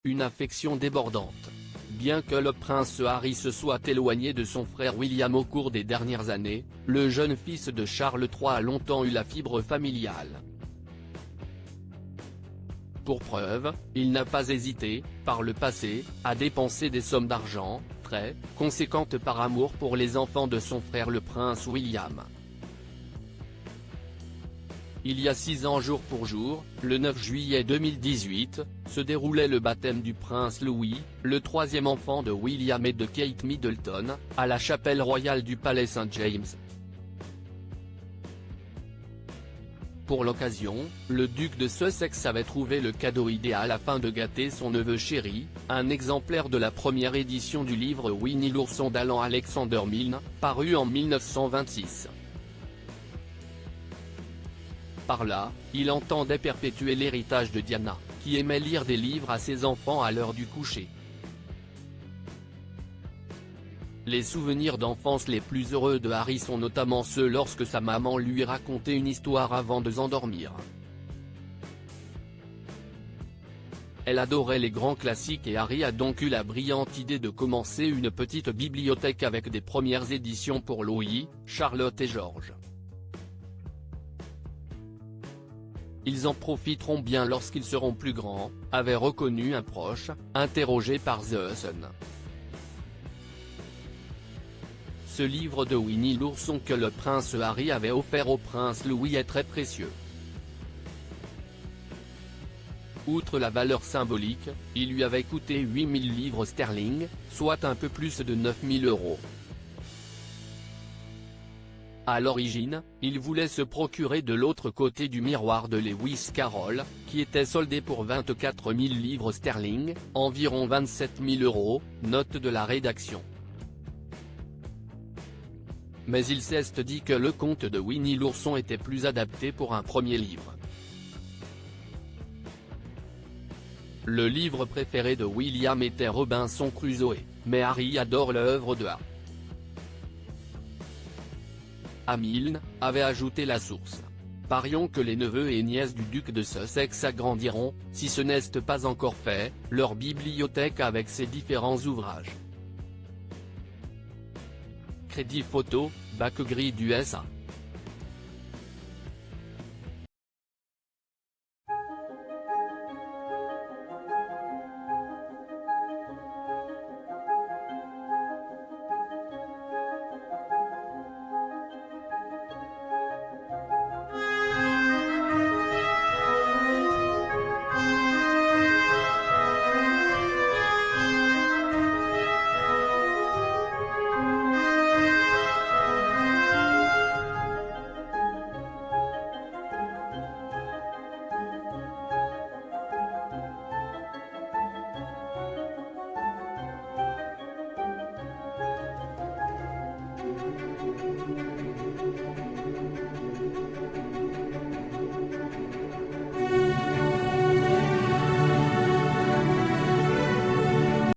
une affection débordante. Bien que le prince Harry se soit éloigné de son frère William au cours des dernières années, le jeune fils de Charles III a longtemps eu la fibre familiale. Pour preuve, il n'a pas hésité, par le passé, à dépenser des sommes d'argent, très conséquentes par amour pour les enfants de son frère le prince William. Il y a 6 ans jour pour jour, le 9 juillet 2018, se déroulait le baptême du prince Louis, le troisième enfant de William et de Kate Middleton, à la chapelle royale du palais Saint-James. Pour l'occasion, le duc de Sussex avait trouvé le cadeau idéal afin de gâter son neveu chéri, un exemplaire de la première édition du livre Winnie l'ourson d'Alan Alexander Milne, paru en 1926. Par là, il entendait perpétuer l'héritage de Diana, qui aimait lire des livres à ses enfants à l'heure du coucher. Les souvenirs d'enfance les plus heureux de Harry sont notamment ceux lorsque sa maman lui racontait une histoire avant de s'endormir. Elle adorait les grands classiques et Harry a donc eu la brillante idée de commencer une petite bibliothèque avec des premières éditions pour Louis, Charlotte et George. Ils en profiteront bien lorsqu'ils seront plus grands, avait reconnu un proche, interrogé par The Sun. Ce livre de Winnie l'ourson que le prince Harry avait offert au prince Louis est très précieux. Outre la valeur symbolique, il lui avait coûté 8000 livres sterling, soit un peu plus de 9000 €. À l'origine, il voulait se procurer de l'autre côté du miroir de Lewis Carroll, qui était soldé pour 24 000 livres sterling, environ 27 000 €, note de la rédaction. Mais il s'est dit que le conte de Winnie l'ourson était plus adapté pour un premier livre. Le livre préféré de William était Robinson Crusoe, mais Harry adore l'œuvre de A. Milne, avait ajouté la source. Parions que les neveux et nièces du duc de Sussex agrandiront, si ce n'est pas encore fait, leur bibliothèque avec ses différents ouvrages. Crédit photo, bac gris du SA.